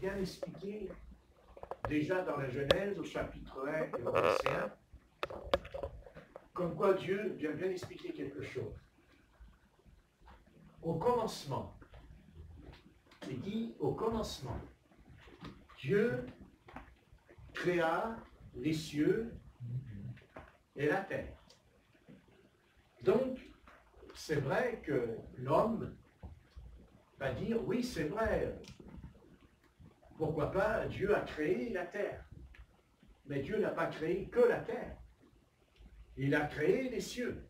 bien expliqué déjà dans la Genèse, au chapitre 1 et au verset 1, comme quoi Dieu vient bien expliquer quelque chose. Au commencement, il dit au commencement, Dieu créa les cieux et la terre. Donc, c'est vrai que l'homme va dire, oui, c'est vrai, pourquoi pas, Dieu a créé la terre. Mais Dieu n'a pas créé que la terre. Il a créé les cieux.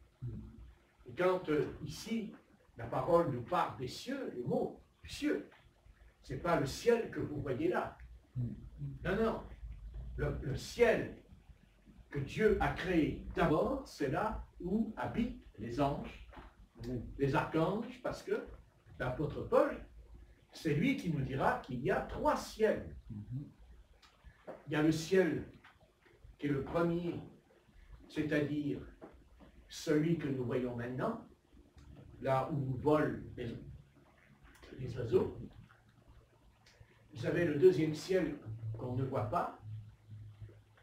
Et quand ici, la parole nous parle des cieux, le mot du cieux, ce n'est pas le ciel que vous voyez là. Non, non. Le ciel que Dieu a créé d'abord, c'est là où habitent les anges, les archanges, parce que l'apôtre Paul, c'est lui qui nous dira qu'il y a 3 ciels. Il y a le ciel qui est le premier, c'est-à-dire celui que nous voyons maintenant, là où volent les oiseaux. Vous avez le deuxième ciel qu'on ne voit pas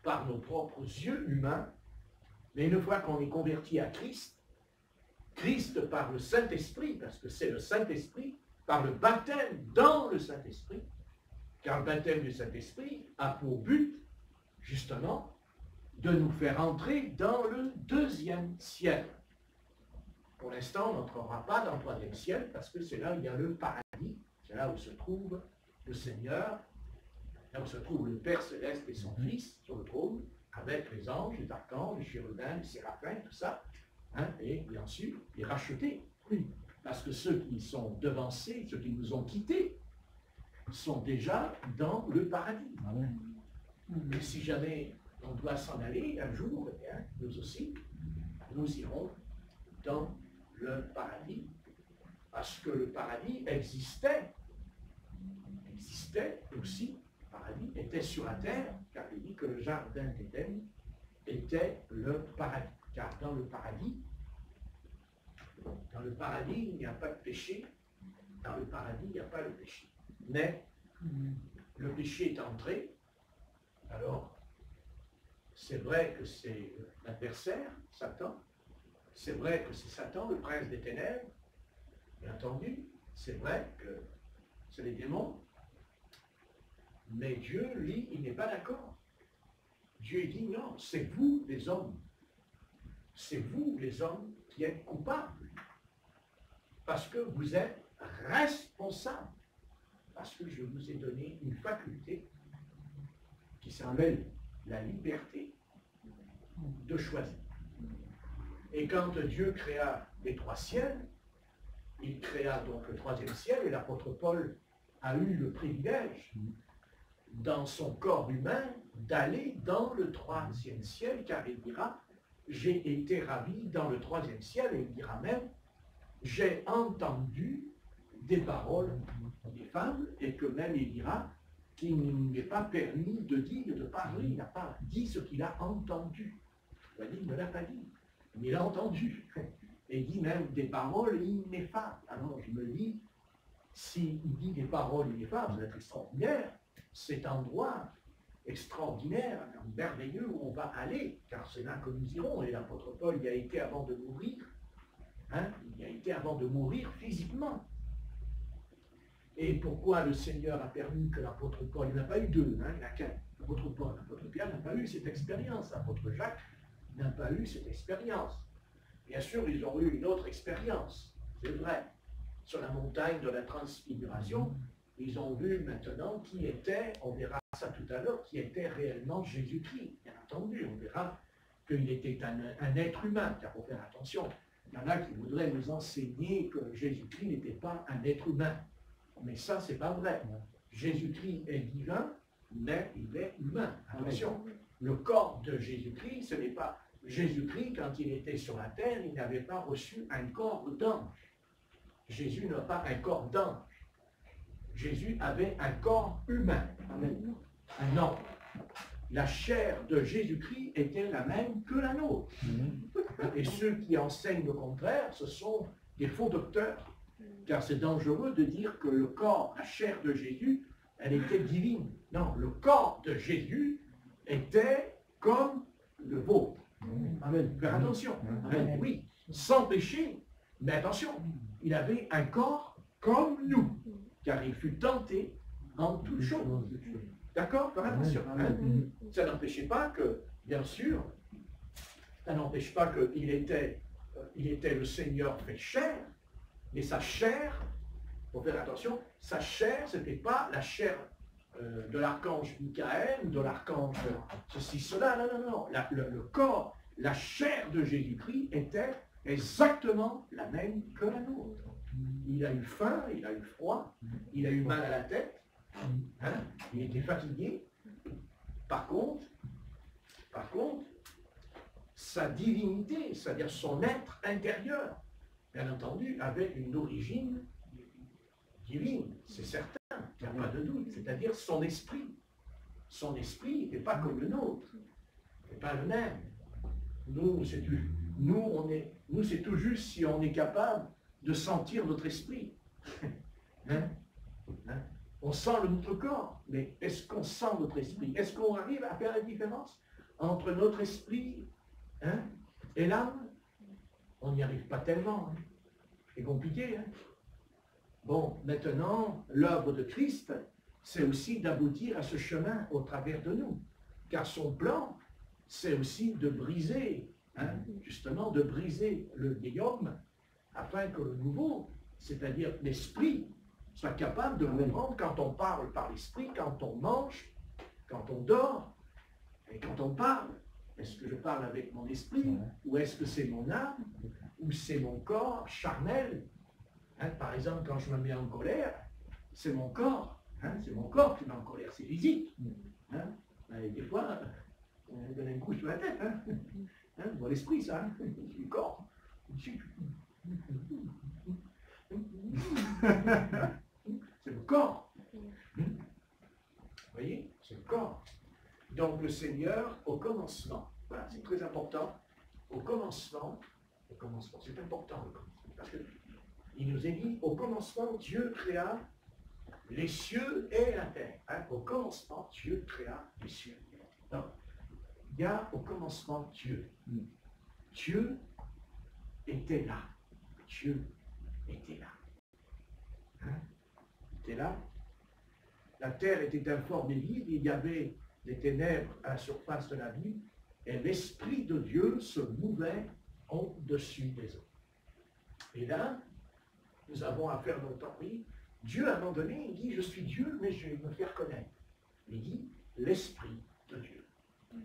par nos propres yeux humains, mais une fois qu'on est converti à Christ, Christ par le Saint-Esprit, parce que c'est le Saint-Esprit, par le baptême dans le Saint-Esprit, car le baptême du Saint-Esprit a pour but, justement, de nous faire entrer dans le deuxième ciel. Pour l'instant, on n'entrera pas dans le troisième ciel, parce que c'est là où il y a le paradis, c'est là où se trouve le Seigneur, là où se trouve le Père Céleste et son Fils sur le trône, avec les anges, les archanges, les chérubins, les séraphins, tout ça, hein, et bien sûr, les rachetés. Oui, parce que ceux qui sont devancés, ceux qui nous ont quittés, sont déjà dans le paradis. Amen. Et si jamais on doit s'en aller un jour, eh bien, nous aussi, nous irons dans le paradis. Parce que le paradis existait aussi, le paradis était sur la terre, car il dit que le jardin d'Éden était le paradis. Car dans le paradis, il n'y a pas de péché, dans le paradis, il n'y a pas de péché. Mais le péché est entré, alors c'est vrai que c'est l'adversaire, Satan, c'est vrai que c'est Satan, le prince des ténèbres, bien entendu, c'est vrai que c'est les démons, mais Dieu, lui, il n'est pas d'accord. Dieu dit non, c'est vous les hommes, c'est vous les hommes qui êtes coupables, parce que vous êtes responsables, parce que je vous ai donné une faculté qui s'appelle la liberté de choisir. Et quand Dieu créa les 3 ciels, il créa donc le 3e ciel, et l'apôtre Paul a eu le privilège, dans son corps humain, d'aller dans le 3e ciel, car il dira, j'ai été ravi dans le 3e ciel, et il dira même, j'ai entendu des paroles des femmes, et que même il dira qu'il ne m'est pas permis de dire, de parler, il n'a pas dit ce qu'il a entendu. Il ne l'a pas dit, mais il a entendu. Et il dit même des paroles ineffables. Alors je me dis, s'il dit des paroles ineffables, ça va être extraordinaire, cet endroit extraordinaire, merveilleux où on va aller, car c'est là que nous irons. Et l'apôtre Paul y a été avant de mourir, hein, il y a été avant de mourir physiquement. Et pourquoi le Seigneur a permis que l'apôtre Paul, il n'a pas eu 2, hein, il n'a qu'un. L'apôtre Paul, l'apôtre Pierre n'a pas eu cette expérience, l'apôtre Jacques n'a pas eu cette expérience. Bien sûr, ils ont eu une autre expérience, c'est vrai. Sur la montagne de la transfiguration, ils ont vu maintenant qui était, on verra ça tout à l'heure, qui était réellement Jésus-Christ. Bien entendu, on verra qu'il était un être humain, car il faut faire attention. Il y en a qui voudraient nous enseigner que Jésus-Christ n'était pas un être humain. Mais ça, c'est pas vrai. Jésus-Christ est divin, mais il est humain. Attention, le corps de Jésus-Christ, ce n'est pas... Jésus-Christ, quand il était sur la terre, il n'avait pas reçu un corps d'ange. Jésus n'a pas un corps d'ange. Jésus avait un corps humain, un homme. La chair de Jésus-Christ était la même que la nôtre. Et ceux qui enseignent le contraire, ce sont des faux docteurs. Car c'est dangereux de dire que le corps, la chair de Jésus elle était divine. Non, le corps de Jésus était comme le vôtre. Amen. Faire attention. Amen. Oui, sans péché, mais attention, il avait un corps comme nous, car il fut tenté en toutes choses. D'accord? Faire attention. Amen. Ça n'empêchait pas que, bien sûr, ça n'empêche pas qu'il était, le Seigneur fait chair, mais sa chair, il faut faire attention, sa chair, ce n'était pas la chair de l'archange Michael, de l'archange ceci, cela, non. Le corps, la chair de Jésus-Christ était exactement la même que la nôtre. Il a eu faim, il a eu froid, il a eu mal à la tête, hein, il était fatigué. Par contre, sa divinité, c'est-à-dire son être intérieur, bien entendu, avait une origine divine, c'est certain, il n'y a pas de doute, c'est-à-dire son esprit. Son esprit n'est pas comme le nôtre, n'est pas le même. Nous, c'est tout juste si on est capable de sentir notre esprit. Hein? On sent notre corps, mais est-ce qu'on sent notre esprit? Est-ce qu'on arrive à faire la différence entre notre esprit, hein, et l'âme? On n'y arrive pas tellement. Hein. C'est compliqué. Hein? Bon, maintenant, l'œuvre de Christ, c'est aussi d'aboutir à ce chemin au travers de nous. Car son plan, c'est aussi de briser, hein, justement, de briser le vieil homme, afin que le nouveau, c'est-à-dire l'esprit, soit capable de comprendre quand on parle par l'esprit, quand on mange, quand on dort, et quand on parle. Est-ce que je parle avec mon esprit, ou est-ce que c'est mon âme, ou c'est mon corps charnel? Hein, par exemple, quand je me mets en colère, c'est mon corps. Hein, c'est mon corps qui met en colère, c'est physique. Hein, et des fois, on donne un coup sur la tête. Hein, hein, dans l'esprit, ça. Hein, c'est le corps. C'est le corps. Vous voyez, c'est le corps. Donc le Seigneur, au commencement, voilà, c'est très important, au commencement, c'est important, parce qu'il nous est dit, au commencement, Dieu créa les cieux et la terre. Hein, au commencement, Dieu créa les cieux et la terre. Donc, il y a au commencement Dieu. Dieu était là. Dieu était là. Hein? Il était là. La terre était informe et vide, il y avait des ténèbres à la surface de la vie, et l'Esprit de Dieu se mouvait au-dessus des eaux. Et là, nous avons affaire longtemps, oui, Dieu à un moment donné, il dit, je suis Dieu, mais je vais me faire connaître. Il dit, l'Esprit de Dieu.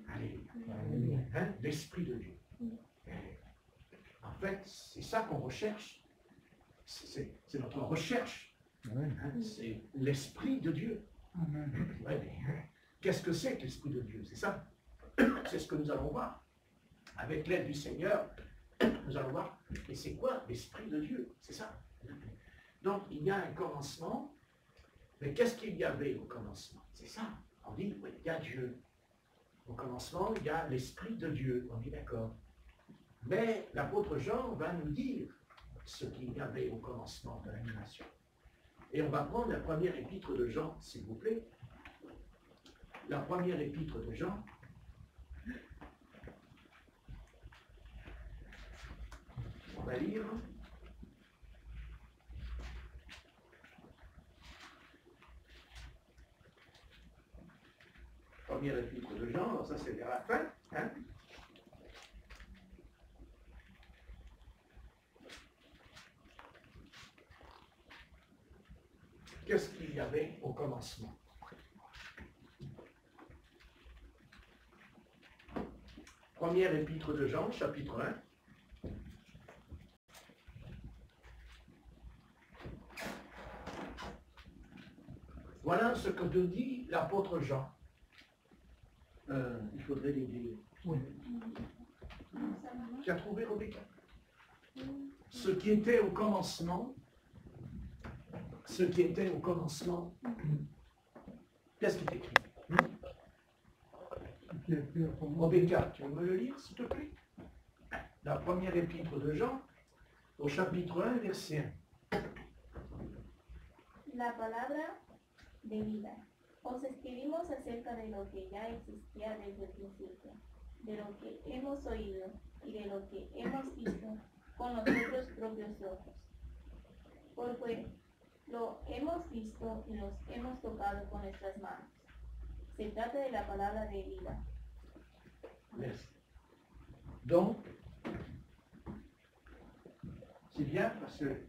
Alléluia. Hein? L'Esprit de Dieu. En fait, c'est ça qu'on recherche. C'est notre recherche. Hein? C'est l'Esprit de Dieu. Ouais, mais qu'est-ce que c'est que l'Esprit de Dieu? C'est ça. C'est ce que nous allons voir. Avec l'aide du Seigneur, nous allons voir. Et c'est quoi l'Esprit de Dieu? C'est ça. Donc, il y a un commencement. Mais qu'est-ce qu'il y avait au commencement? C'est ça. On dit, oui, il y a Dieu. Au commencement, il y a l'Esprit de Dieu. On est d'accord. Mais l'apôtre Jean va nous dire ce qu'il y avait au commencement de la création. Et on va prendre la première épître de Jean, s'il vous plaît. La première épître de Jean. On va lire. Première épître de Jean, alors ça c'est vers la fin. Hein? Qu'est-ce qu'il y avait au commencement? Première épître de Jean, chapitre 1. Voilà ce que nous dit l'apôtre Jean. Il faudrait l'aider. Oui. Tu as trouvé, Rebecca? Ce qui était au commencement, qu'est-ce qui est écrit? Rebecca, tu veux me le lire, s'il te plaît? La première épître de Jean, au chapitre 1, verset 1. La palabra de vida. Os escribimos acerca de lo que ya existía desde el principio, de lo que hemos oído y de lo que hemos visto con nuestros propios ojos. Porque lo hemos visto y los hemos tocado con nuestras manos. Se trata de la palabra de vida. Merci. Donc, c'est bien parce que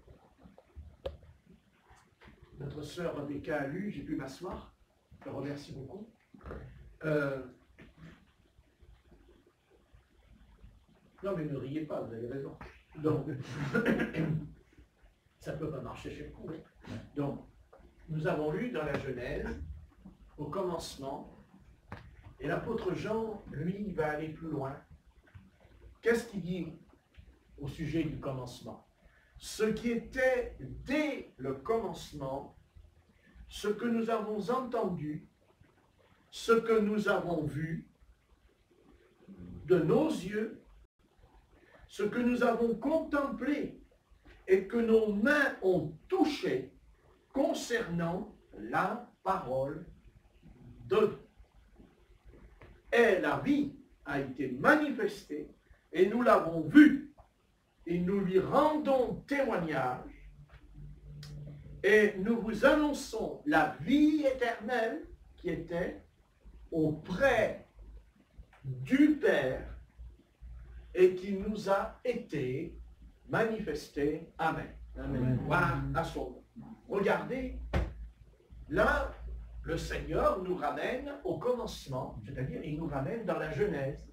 notre sœur Rebecca a lu, j'ai pu m'asseoir. Je remercie beaucoup. Non, mais ne riez pas, vous avez raison. Donc, ça ne peut pas marcher chez vous. Hein. Donc, nous avons lu dans la Genèse, au commencement, et l'apôtre Jean, lui, il va aller plus loin. Qu'est-ce qu'il dit au sujet du commencement? Ce qui était dès le commencement, ce que nous avons entendu, ce que nous avons vu de nos yeux, ce que nous avons contemplé et que nos mains ont touché concernant la parole de Dieu. Et la vie a été manifestée et nous l'avons vue et nous lui rendons témoignage et nous vous annonçons la vie éternelle qui était auprès du Père et qui nous a été manifestée. Amen. Amen. Voilà à son nom. Regardez, là, le Seigneur nous ramène au commencement, c'est-à-dire il nous ramène dans la Genèse.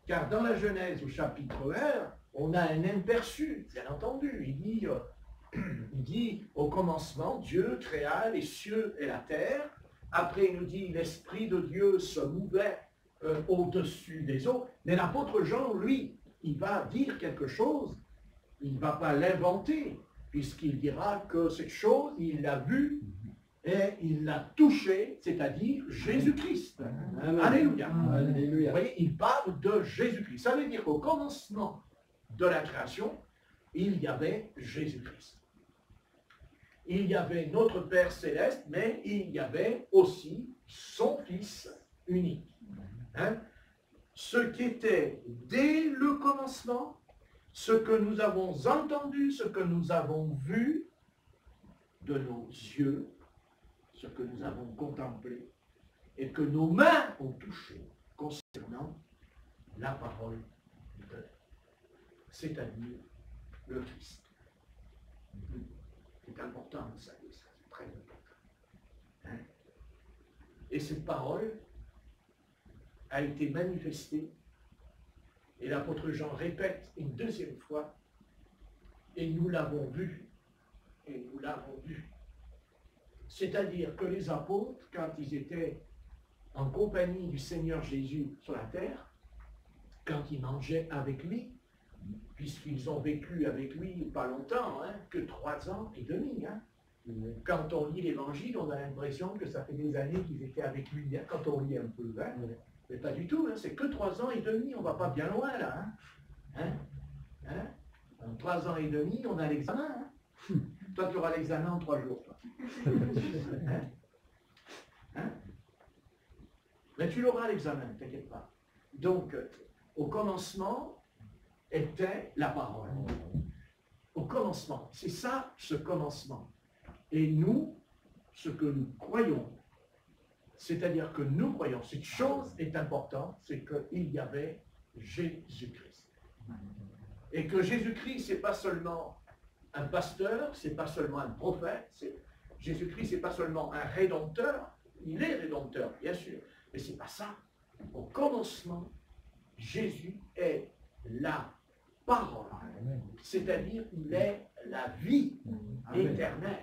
Car dans la Genèse, au chapitre 1, on a un aperçu, bien entendu. Il dit, au commencement, Dieu créa les cieux et la terre. Après, il nous dit, l'Esprit de Dieu se mouvait au-dessus des eaux. Mais l'apôtre Jean, lui, il va dire quelque chose. Il ne va pas l'inventer, puisqu'il dira que cette chose, il l'a vue et il l'a touchée, c'est-à-dire Jésus-Christ. Alléluia. Alléluia. Vous voyez, il parle de Jésus-Christ. Ça veut dire qu'au commencement de la création, il y avait Jésus-Christ. Il y avait notre Père Céleste, mais il y avait aussi son Fils unique. Hein? Ce qui était dès le commencement, ce que nous avons entendu, ce que nous avons vu de nos yeux, ce que nous avons contemplé et que nos mains ont touché concernant la parole de Dieu, c'est-à-dire le Christ. C'est important, vous savez, ça, c'est très important. Hein? Et cette parole a été manifestée, et l'apôtre Jean répète une deuxième fois, et nous l'avons vu, et nous l'avons vu. C'est-à-dire que les apôtres, quand ils étaient en compagnie du Seigneur Jésus sur la terre, quand ils mangeaient avec lui, puisqu'ils ont vécu avec lui pas longtemps, hein, que 3 ans et demi. Hein. Quand on lit l'Évangile, on a l'impression que ça fait des années qu'ils étaient avec lui, hein, quand on lit un peu. Hein. Mais pas du tout, hein, c'est que 3 ans et demi, on ne va pas bien loin là. Hein. En 3 ans et demi, on a l'examen. Hein. Toi, tu auras l'examen en 3 jours. Toi. Mais tu l'auras l'examen, ne t'inquiète pas. Donc, au commencement était la parole. Au commencement. C'est ça, ce commencement. Et nous, ce que nous croyons, c'est-à-dire que nous croyons, cette chose est importante, c'est qu'il y avait Jésus-Christ. Et que Jésus-Christ, ce n'est pas seulement un pasteur, ce n'est pas seulement un prophète, Jésus-Christ, ce n'est pas seulement un rédempteur, il est rédempteur, bien sûr, mais ce n'est pas ça. Au commencement, Jésus est la parole, c'est-à-dire il est la vie éternelle.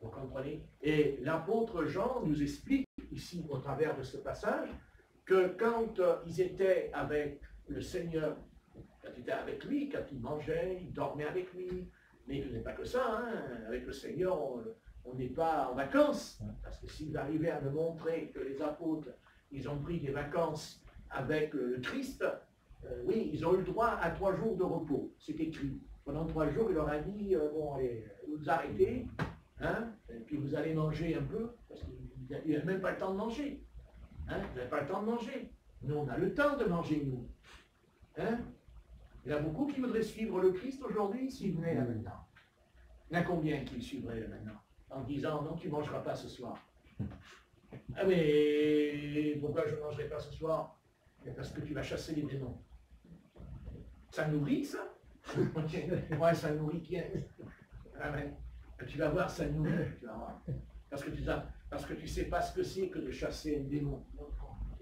Vous comprenez? Et l'apôtre Jean nous explique ici, au travers de ce passage, que quand ils étaient avec le Seigneur, quand ils étaient avec lui, quand ils mangeaient, ils dormaient avec lui, mais ils ne faisaient pas que ça, hein. Avec le Seigneur, on n'est pas en vacances, parce que s'ils arrivaient à me montrer que les apôtres, ils ont pris des vacances avec le Christ, oui, ils ont eu le droit à 3 jours de repos, c'est écrit. Pendant 3 jours, il leur a dit, bon, allez, vous arrêtez, Hein? Et puis vous allez manger un peu, parce qu'il n'a même pas le temps de manger. Hein? Vous n'avez pas le temps de manger. Nous, on a le temps de manger, nous. Hein? Il y en a beaucoup qui voudraient suivre le Christ aujourd'hui s'il venait là maintenant. Il y en a combien qui le suivraient là maintenant? En disant, non, tu ne mangeras pas ce soir. Ah mais pourquoi je ne mangerai pas ce soir? Parce que tu vas chasser les démons. Ça nourrit, ça? Ouais, ça nourrit bien. Ah ouais. Tu vas voir, ça nourrit, tu vas voir. Parce que tu sais pas ce que c'est que de chasser un démon.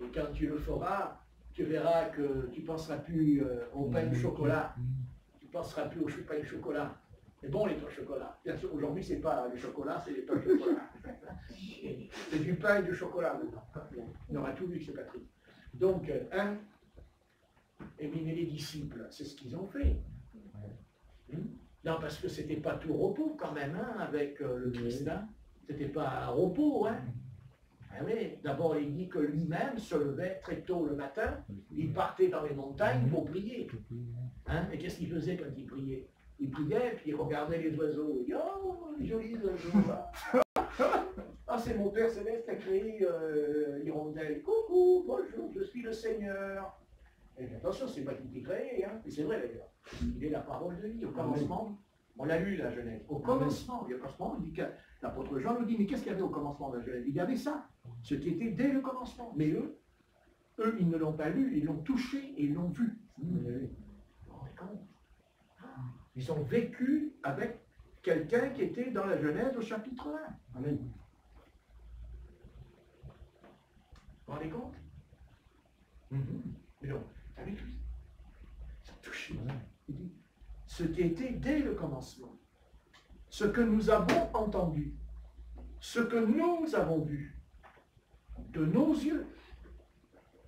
Et quand tu le feras, tu verras que tu ne penseras plus au pain de chocolat. Tu ne penseras plus au pain de chocolat. C'est bon les pains de chocolat. Bien sûr, aujourd'hui, c'est pas le chocolat, c'est les pains de chocolat. C'est du pain et du chocolat maintenant. On aura tout vu, c'est Patrick. Donc, éliminer les disciples, c'est ce qu'ils ont fait. Non, parce que c'était pas tout repos quand même, hein, avec le Christ. Hein. C'était pas un repos, hein. Ah oui, d'abord il dit que lui-même se levait très tôt le matin, il partait dans les montagnes pour prier. Hein? Et qu'est-ce qu'il faisait quand il priait? Il priait, puis il regardait les oiseaux. Il dit, oh, les jolis oiseaux là. Ah, c'est mon Père Céleste qui a créé l'hirondelle. Coucou, bonjour, je suis le Seigneur. Et attention, c'est pas qui t'ai créé, hein. Et c'est vrai d'ailleurs. Il est la parole de vie au commencement. On l'a lu la Genèse. Au commencement, il dit que l'apôtre Jean nous dit, mais qu'est-ce qu'il y avait au commencement de la Genèse? Il y avait ça, ce qui était dès le commencement. Mais eux, ils ne l'ont pas lu, ils l'ont touché et ils l'ont vu. Ils ont vécu avec quelqu'un qui était dans la Genèse au chapitre 1. Amen. Vous vous rendez compte? Mais non, avec lui. Ça touche. Il dit, ce qui était dès le commencement, ce que nous avons entendu, ce que nous avons vu de nos yeux,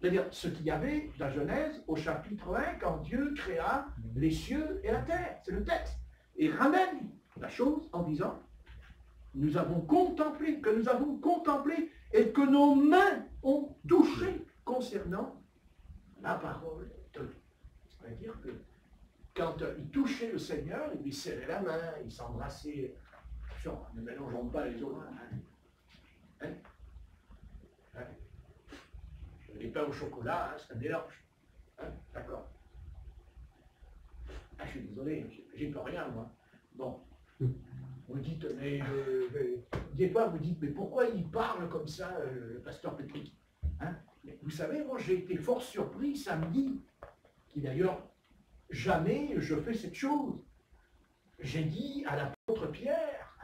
c'est-à-dire ce qu'il y avait dans la Genèse au chapitre 1 quand Dieu créa les cieux et la terre, c'est le texte, et ramène la chose en disant, nous avons contemplé, que nous avons contemplé et que nos mains ont touché concernant la parole de Dieu. C'est-à-dire que quand il touchait le Seigneur, il lui serrait la main, il s'embrassait. Attention, ne mélangeons pas les autres. Les pains au chocolat, c'est un mélange. D'accord. Ah, je suis désolé, j'y peux rien, moi. Bon. Vous dites, mais des fois vous dites, mais pourquoi il parle comme ça, le pasteur Patrick? Hein? Vous savez, moi j'ai été fort surpris samedi, qui d'ailleurs, jamais je fais cette chose. J'ai dit à l'apôtre Pierre,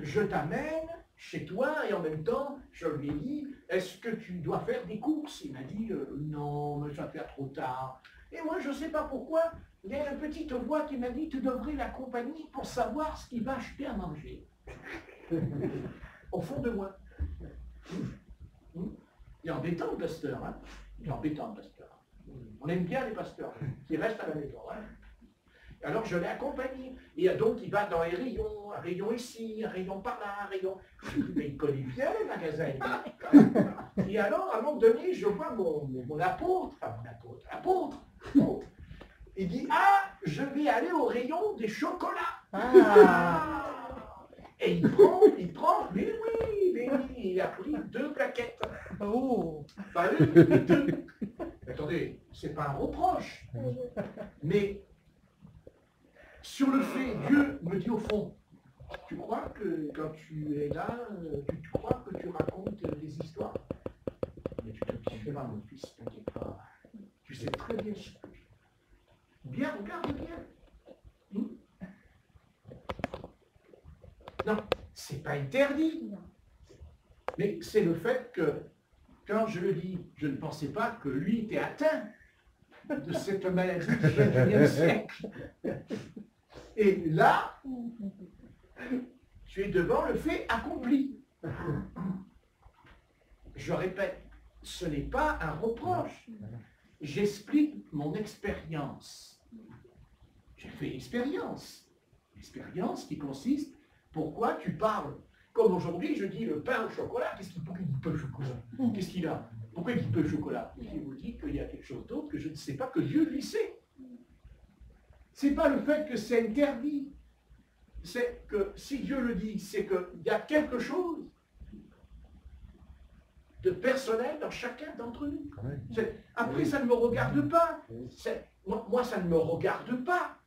je t'amène chez toi et en même temps, je lui ai dit, est-ce que tu dois faire des courses? Il m'a dit, non, mais ça va faire trop tard. Et moi, je ne sais pas pourquoi, il y a une petite voix qui m'a dit, tu devrais l'accompagner pour savoir ce qu'il va acheter à manger. Au fond de moi. Il est embêtant, le pasteur. Hein? Il est embêtant, le pasteur. On aime bien les pasteurs qui restent à la maison. Hein? Alors je l'ai accompagné. Et donc il va dans les rayons, un rayon ici, un rayon par là, un rayon. Mais il connaît bien les magasins. Et alors, à un moment donné, je vois mon apôtre, il dit, ah, je vais aller au rayon des chocolats. Et il prend, mais oui, il a pris 2 plaquettes. Oh. Pas une, mais 2. Attendez, c'est pas un reproche. Mais sur le fait, Dieu me dit au fond, tu crois que quand tu es là, tu crois que tu racontes des histoires? Mais tu t'inquiètes pas, mon fils, t'inquiète pas. Tu sais très bien ce que tu dis. Bien, regarde bien. Non, c'est pas interdit. Mais c'est le fait que, quand je le dis, je ne pensais pas que lui était atteint de cette maladie du XXIe siècle. Et là, tu es devant le fait accompli. Je répète, ce n'est pas un reproche. J'explique mon expérience. J'ai fait l'expérience. L'expérience qui consiste, pourquoi tu parles? Comme aujourd'hui, je dis le pain au chocolat. Pourquoi il dit pain au chocolat? Qu'est-ce qu'il a? Pourquoi il dit pain au chocolat? Je vous dis qu'il y a quelque chose d'autre que je ne sais pas, que Dieu lui sait. C'est pas le fait que c'est interdit. c'est que si Dieu le dit, c'est qu'il y a quelque chose de personnel dans chacun d'entre nous. Après, ça ne me regarde pas. Moi, ça ne me regarde pas.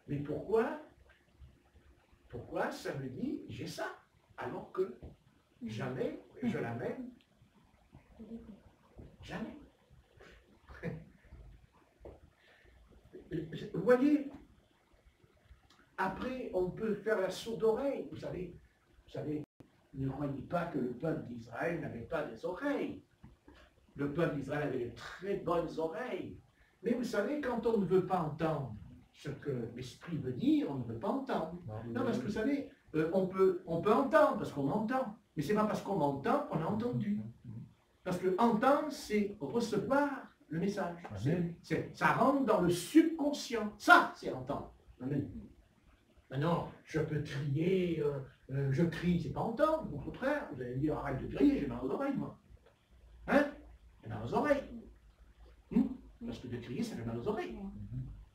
Mais pourquoi ça me dit j'ai ça, alors que jamais je l'amène? Jamais. Vous voyez, après, on peut faire la sourde oreille. Vous savez, ne croyez pas que le peuple d'Israël n'avait pas des oreilles. Le peuple d'Israël avait de très bonnes oreilles. Mais vous savez, quand on ne veut pas entendre ce que l'Esprit veut dire, on ne veut pas entendre. Non, parce que vous savez, on peut entendre, parce qu'on entend. Mais ce n'est pas parce qu'on entend qu'on a entendu. Parce que entendre, c'est recevoir le message. Ça rentre dans le subconscient. Ça, c'est entendre. Amen. Maintenant, je peux crier, je crie, c'est pas entendre. Au contraire, vous allez me dire, arrête de crier, j'ai mal aux oreilles, moi. Hein? J'ai mal aux oreilles. Parce que de crier, ça fait mal aux oreilles.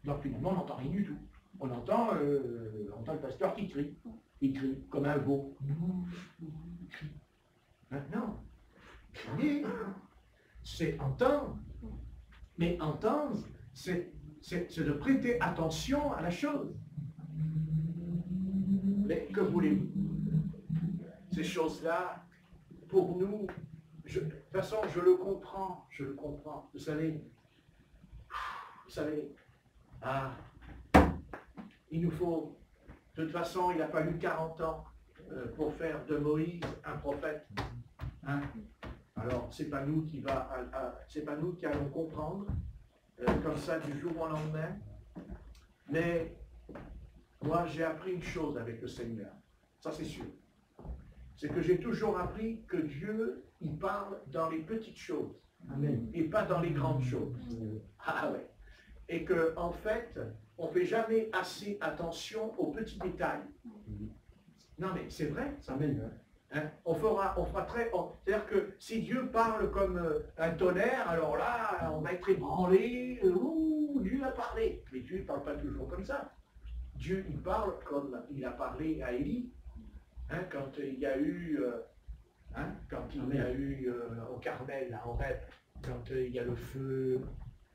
Donc finalement, on n'entend rien du tout. On entend le pasteur qui crie. Il crie comme un veau. Il crie. Maintenant, crier, c'est entendre. Mais entendre, c'est de prêter attention à la chose. Mais que voulez-vous? Ces choses-là, pour nous, de toute façon, je le comprends. Vous savez, il nous faut, de toute façon, il n'a pas eu 40 ans pour faire de Moïse un prophète. Hein? Alors, c'est pas nous qui allons comprendre comme ça du jour au lendemain. Mais moi, j'ai appris une chose avec le Seigneur. Ça, c'est sûr. C'est que j'ai toujours appris que Dieu, il parle dans les petites choses. Amen. Et pas dans les grandes choses. Ah ouais. Et que, en fait, on ne fait jamais assez attention aux petits détails. Non, mais c'est vrai, ça. Amen. Hein? C'est-à-dire que si Dieu parle comme un tonnerre, alors là, on va être ébranlé. Dieu a parlé. Mais Dieu ne parle pas toujours comme ça. Dieu, il parle comme il a parlé à Élie. Hein, quand il y a eu, au Carmel, là, en Horeb, quand il y a le feu,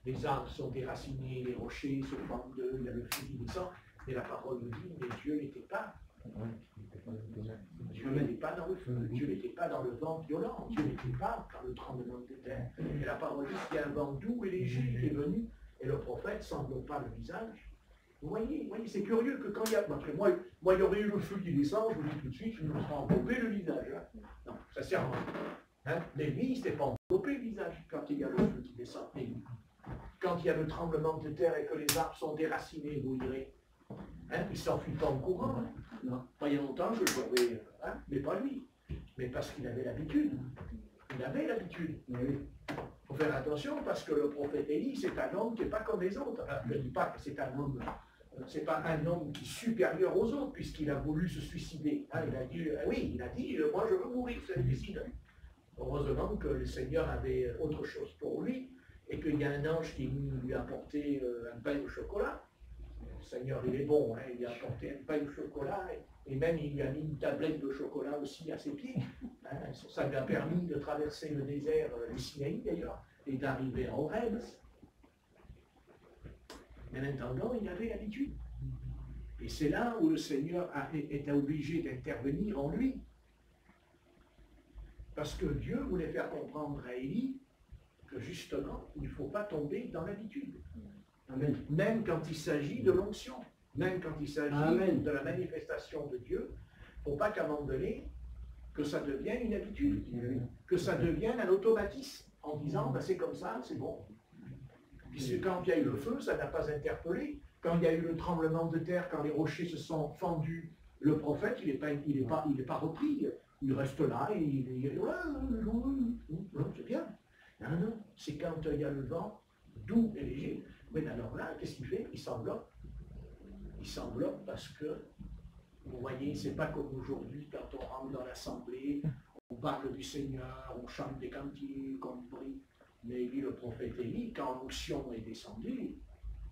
les arbres sont déracinés, les rochers se forment d'eux, il y a le feu qui descend, et la parole nous dit, mais Dieu n'était pas. Dieu n'était pas dans le feu, Dieu n'était pas dans le vent violent, Dieu n'était pas dans le tremblement de terre. Et la parole dit qu'il y a un vent doux et léger qui est venu, et le prophète semble pas le visage. Vous voyez, c'est curieux que quand il y a... Après moi, il y aurait eu le feu qui descend, je vous dis tout de suite, il nous sera enveloppé le visage. Hein. Non, ça sert à rien. Hein? Mais lui, il ne s'était pas enveloppé le visage quand il y a le feu qui descend. Et quand il y a le tremblement de terre et que les arbres sont déracinés, vous direz, hein, il ne s'enfuit pas en courant. Hein. Non. Pas il y a longtemps, je le voyais, mais pas lui. Mais parce qu'il avait l'habitude. Il avait l'habitude. Il faut faire attention parce que le prophète Élie, c'est un homme qui n'est pas comme les autres. Alors, je ne dis pas que c'est un homme... C'est pas un homme qui est supérieur aux autres, puisqu'il a voulu se suicider. Hein, il a dit, moi je veux mourir, c'est décide. Heureusement que le Seigneur avait autre chose pour lui, et qu'il y a un ange qui lui a apporté un pain au chocolat. Le Seigneur, il est bon, hein, il lui a apporté un pain au chocolat, et même il lui a mis une tablette de chocolat aussi à ses pieds. Hein, ça lui a permis de traverser le désert, le Sinaï d'ailleurs, et d'arriver à Horeb. Mais maintenant, il avait l'habitude. Et c'est là où le Seigneur était obligé d'intervenir en lui. Parce que Dieu voulait faire comprendre à Élie que justement, il ne faut pas tomber dans l'habitude. Amen. Même quand il s'agit de l'onction, même quand il s'agit de la manifestation de Dieu, il ne faut pas qu'à un moment donné, que ça devienne une habitude, que ça devienne un automatisme, en disant, ben, c'est comme ça, c'est bon. Puisque quand il y a eu le feu, ça n'a pas interpellé. Quand il y a eu le tremblement de terre, quand les rochers se sont fendus, le prophète, il n'est pas repris. Il reste là et il dit, c'est bien. Non, c'est quand il y a le vent doux et léger. Mais alors là, qu'est-ce qu'il fait? Il s'enveloppe. Il s'enveloppe parce que, vous voyez, c'est pas comme aujourd'hui, quand on rentre dans l'assemblée, on parle du Seigneur, on chante des cantiques, on prie. Mais lui, le prophète Élie, quand l'onction est descendue,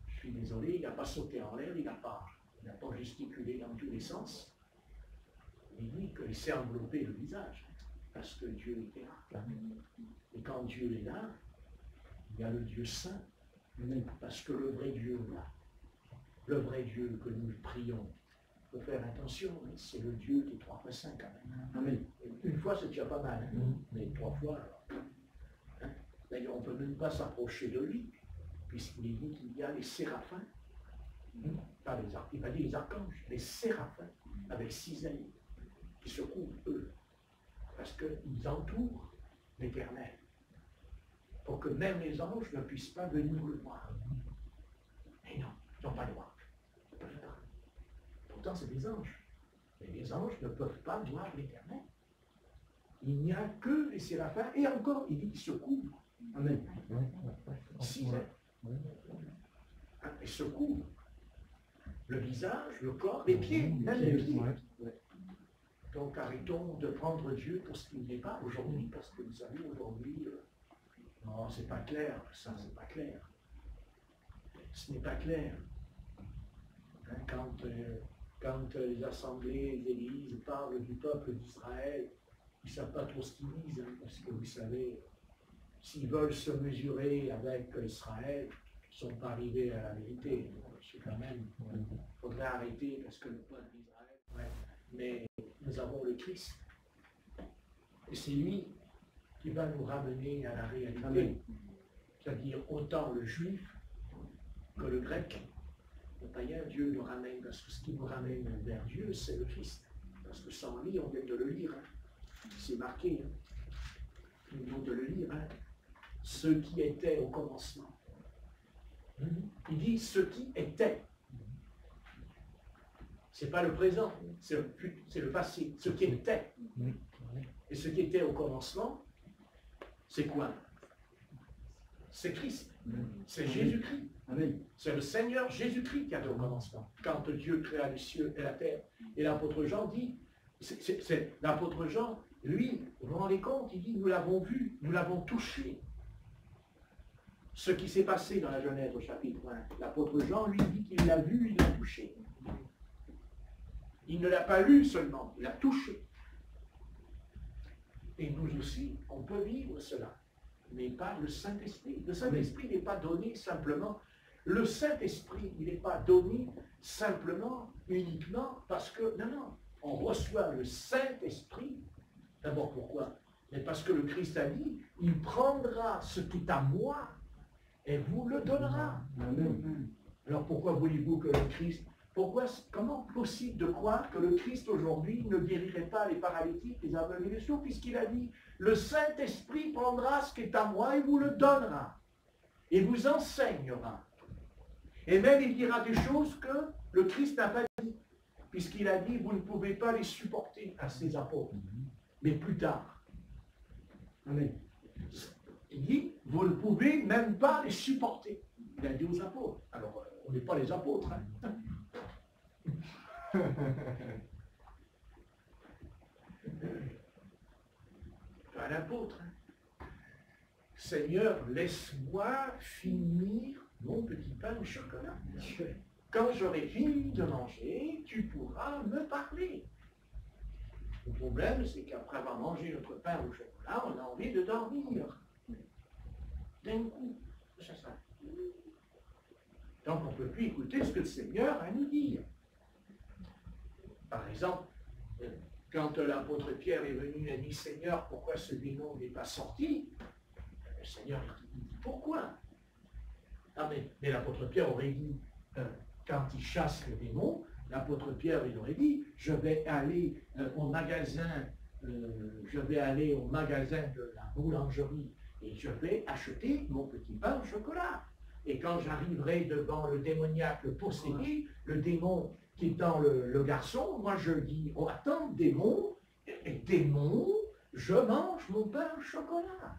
je suis désolé, il n'a pas sauté en l'air, il n'a pas n'a pas gesticulé dans tous les sens. Il dit qu'il s'est enveloppé le visage, parce que Dieu était là. Et quand Dieu est là, il y a le Dieu saint, parce que le vrai Dieu là, le vrai Dieu que nous prions, il faut faire attention, c'est le Dieu qui est 3 fois 5 quand même. Amen. Une fois c'est déjà pas mal, hein, mais 3 fois alors. Hein? D'ailleurs on ne peut même pas s'approcher de lui, puisqu'il est dit qu'il y a les séraphins, pas les archanges, il m'a dit les archanges, les séraphins avec 6 ailes qui se couvrent eux, parce qu'ils entourent l'Éternel, pour que même les anges ne puissent pas venir le voir. Mais non, ils n'ont pas le droit. Ils ne peuvent pas. Pourtant, c'est des anges. Mais les anges ne peuvent pas voir l'Éternel. Il n'y a que les séraphins, et encore, il dit qu'ils se couvrent. Amen. 6 ailes. Ils se couvrent. Le visage, le corps, les pieds, même les pieds. Donc arrêtons de prendre Dieu pour ce qu'il n'est pas aujourd'hui, parce que vous savez, aujourd'hui, non, c'est pas clair, ça, c'est pas clair. Ce n'est pas clair. Hein, quand les assemblées, les églises parlent du peuple d'Israël, ils ne savent pas trop ce qu'ils disent, hein, parce que vous savez, s'ils veulent se mesurer avec Israël, ils ne sont pas arrivés à la vérité. C'est quand même, il faudrait arrêter, parce que le peuple d'Israël, ouais, mais nous avons le Christ. Et c'est lui qui va nous ramener à la réalité. C'est-à-dire autant le juif que le grec. Le païen, Dieu nous ramène, parce que ce qui nous ramène vers Dieu, c'est le Christ. Parce que sans lui, on vient de le lire. Hein. C'est marqué. Hein. Nous venons de le lire. Hein. Ce qui était au commencement. Il dit ce qui était. C'est pas le présent, c'est le passé, ce qui était. Et ce qui était au commencement, c'est quoi? C'est Christ. C'est Jésus-Christ. C'est le Seigneur Jésus-Christ qui était au commencement. Quand Dieu créa les cieux et la terre. Et l'apôtre Jean dit, l'apôtre Jean, lui, vous vous rendez compte, il dit, nous l'avons vu, nous l'avons touché. Ce qui s'est passé dans la Genèse au chapitre 1, l'apôtre Jean, lui, dit qu'il l'a vu, il l'a touché. Il ne l'a pas lu seulement, il l'a touché. Et nous aussi, on peut vivre cela, mais par le Saint-Esprit. Le Saint-Esprit n'est pas donné simplement. Le Saint-Esprit, il n'est pas donné simplement, uniquement, parce que, non, on reçoit le Saint-Esprit. D'abord, pourquoi? Mais parce que le Christ a dit, il prendra ce qui est à moi et vous le donnera. Amen. Alors pourquoi voulez-vous que le Christ... Comment possible de croire que le Christ aujourd'hui ne guérirait pas les paralytiques, les aveugles et les sourds, puisqu'il a dit, le Saint-Esprit prendra ce qui est à moi et vous le donnera, et vous enseignera. Et même il dira des choses que le Christ n'a pas dit, puisqu'il a dit, vous ne pouvez pas les supporter à ses apôtres, mais plus tard. Amen. Il dit, vous ne pouvez même pas les supporter. Il a dit aux apôtres. Alors, on n'est pas les apôtres. Hein. Un apôtre. Hein. Seigneur, laisse-moi finir mon petit pain au chocolat. Quand j'aurai fini de manger, tu pourras me parler. Le problème, c'est qu'après avoir mangé notre pain au chocolat, on a envie de dormir. D'un coup, c'est ça. Donc on ne peut plus écouter ce que le Seigneur a à nous dire. Par exemple, quand l'apôtre Pierre est venu, il a dit, Seigneur, pourquoi ce démon n'est pas sorti? Le Seigneur il dit, pourquoi? Ah mais l'apôtre Pierre aurait dit, quand il chasse le démon, l'apôtre Pierre il aurait dit, je vais aller au magasin de la boulangerie et je vais acheter mon petit pain au chocolat. Et quand j'arriverai devant le démoniaque possédé, le démon qui est dans le garçon, moi je dis, oh attends, démon, je mange mon pain au chocolat.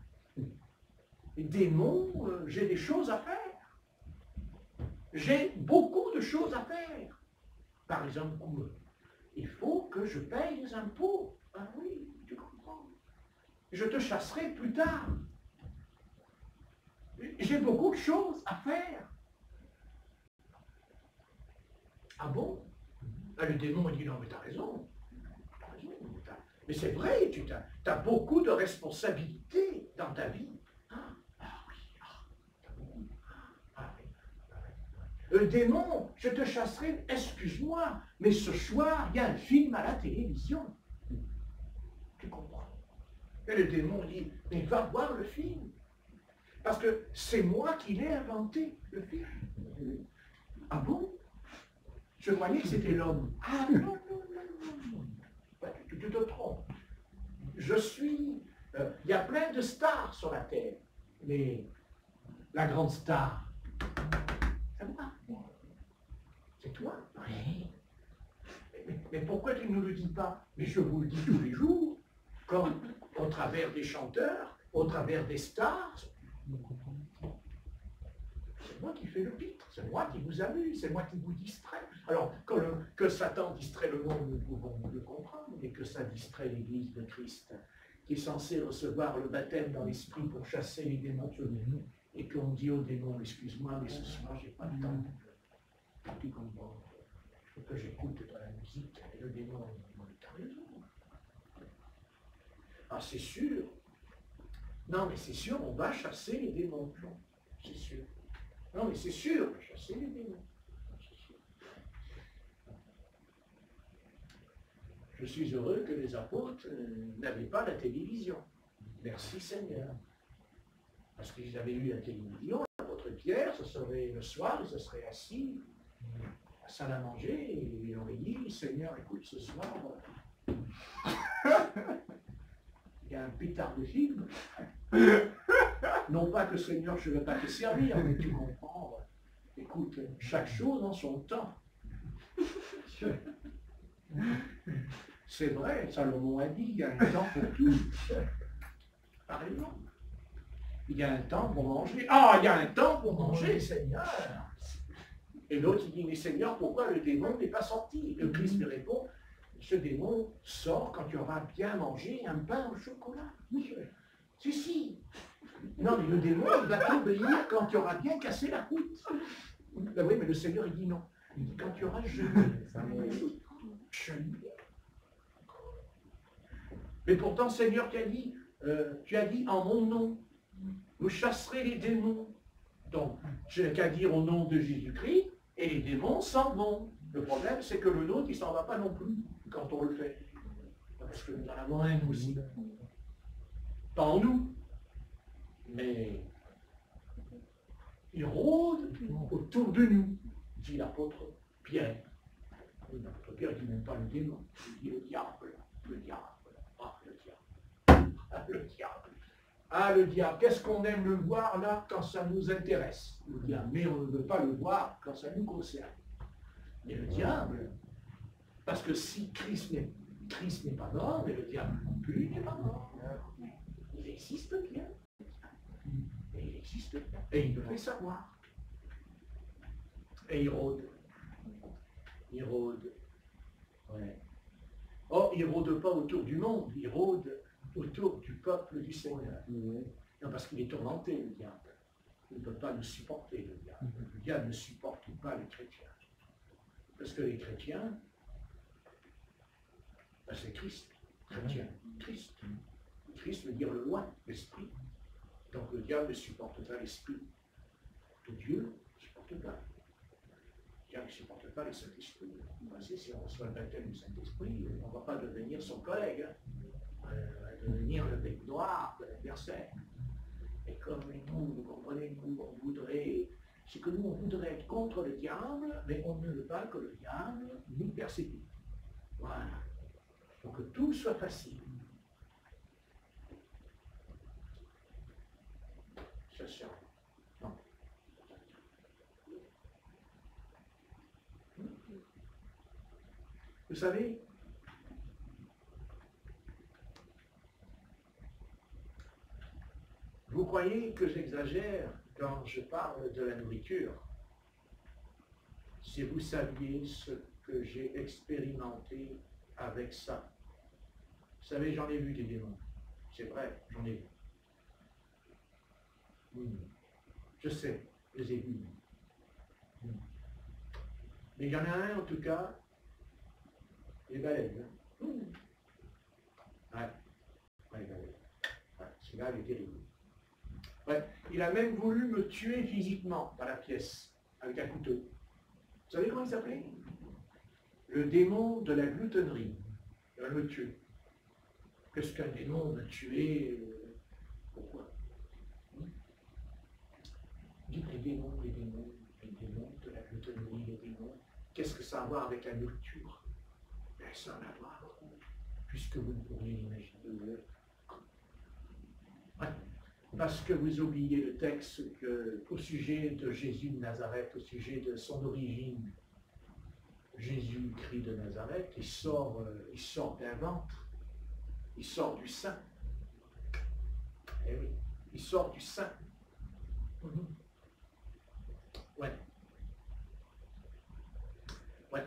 Et démon, j'ai des choses à faire. J'ai beaucoup de choses à faire. Par exemple, il faut que je paye les impôts. Ah oui, tu comprends. Je te chasserai plus tard. J'ai beaucoup de choses à faire. Ah bon? Ah, le démon, il dit, non, mais t'as raison. Mais c'est vrai, tu as beaucoup de responsabilités dans ta vie. Ah, oui, t'as beaucoup. Ah, oui. Le démon, je te chasserai, excuse-moi, mais ce soir, il y a un film à la télévision. Tu comprends? Et le démon dit, mais va voir le film. Parce que c'est moi qui l'ai inventé, le film. Ah bon? Je croyais que c'était l'homme. Ah non, non, non, non. Ouais, tu te trompes. Je suis... Il y a plein de stars sur la Terre. Mais la grande star, c'est moi. C'est toi? Oui. Mais pourquoi tu ne nous le dis pas? Mais je vous le dis tous les jours, comme au travers des chanteurs, au travers des stars. C'est moi qui fais le pitre, c'est moi qui vous amuse, c'est moi qui vous distrait. Alors, que Satan distrait le monde, nous pouvons le comprendre, mais que ça distrait l'Église de Christ, qui est censée recevoir le baptême dans l'esprit pour chasser les démons, et qu'on dit aux démons, excuse-moi, mais ce soir, j'ai pas le temps. Tu comprends? Il faut que j'écoute de la musique, et le démon, t'as raison. Ah, c'est sûr. Non, mais c'est sûr, on va chasser les démons, c'est sûr. Non, mais c'est sûr, chasser les démons. Je suis heureux que les apôtres n'avaient pas la télévision. Merci Seigneur. Parce qu'ils avaient eu la télévision, l'apôtre Pierre, ce serait le soir, il se serait assis à la salle à manger et il aurait dit, Seigneur, écoute, ce soir, il y a un pétard de film. Non pas que Seigneur, je ne veux pas te servir, mais tu comprends. Écoute, chaque chose en son temps. C'est vrai, Salomon a dit, il y a un temps pour tout. Par exemple, il y a un temps pour manger. Ah, il y a un temps pour manger, Seigneur. Et l'autre, il dit, mais Seigneur, pourquoi le démon n'est pas sorti? Le Christ lui répond, ce démon sort quand tu auras bien mangé un pain au chocolat. Si, si. Non, mais le démon, il va t'obéir quand tu auras bien cassé la croûte. Ben oui, mais le Seigneur, il dit non. Il dit quand tu auras jeûné. Mais pourtant, Seigneur, tu as dit en mon nom, vous chasserez les démons. Donc, je n'ai qu'à dire au nom de Jésus-Christ, et les démons s'en vont. Le problème, c'est que le nôtre, il ne s'en va pas non plus quand on le fait. Parce que nous en avons un aussi. Pas en nous, mais il rôde autour de nous, dit l'apôtre Pierre. L'apôtre Pierre ne dit même pas le démon, il dit le diable, le diable, ah le diable, ah le diable. Ah le diable, qu'est-ce qu'on aime le voir là quand ça nous intéresse, le diable, mais on ne veut pas le voir quand ça nous concerne. Mais le diable, parce que si Christ n'est pas mort, mais le diable non plus n'est pas mort. Il existe bien. Et il existe bien. Et il le fait savoir. Et il rôde. Il rôde. Ouais. Oh, il ne rôde pas autour du monde, il rôde autour du peuple du Seigneur. Non, parce qu'il est tourmenté, le diable. Il ne peut pas nous supporter, le diable. Le diable ne supporte pas les chrétiens. Parce que les chrétiens, ben c'est Christ. Chrétien, Christ. Christ veut dire le loin, l'esprit. Donc le diable ne supporte pas l'esprit de Dieu, ne supporte pas. Le diable ne supporte pas le Saint-Esprit. Si on reçoit le baptême du Saint-Esprit, on ne va pas devenir son collègue. On va devenir le bec noir de l'adversaire. Et comme nous, vous comprenez, nous, on voudrait, c'est que nous, on voudrait être contre le diable, mais on ne veut pas que le diable nous persécute. Voilà. Pour que tout soit facile. Ça sert. Non. Vous savez, vous croyez que j'exagère quand je parle de la nourriture? Si vous saviez ce que j'ai expérimenté avec ça. Vous savez, j'en ai vu des démons. C'est vrai, j'en ai vu. Je sais, je les ai vus. Mais il y en a un, en tout cas, Il est balèze. Hein? Ouais. Ouais, balèze. Ouais, celui-là, il est terrible. Ouais. Il a même voulu me tuer physiquement dans la pièce, avec un couteau. Vous savez comment il s'appelait? Le démon de la gloutonnerie. Il va me tuer. Qu'est-ce qu'un démon va tuer? Pourquoi? Dites les démons de la gloutonnerie, les démons. Qu'est-ce que ça a à voir avec la nourriture? Ben, ça a à voir, puisque vous ne pourriez l'imaginer. Ouais. Parce que vous oubliez le texte au sujet de Jésus de Nazareth, au sujet de son origine. Jésus-Christ de Nazareth, il sort d'un ventre, il sort du sein. Eh oui, il sort du sein. Ouais. Ouais.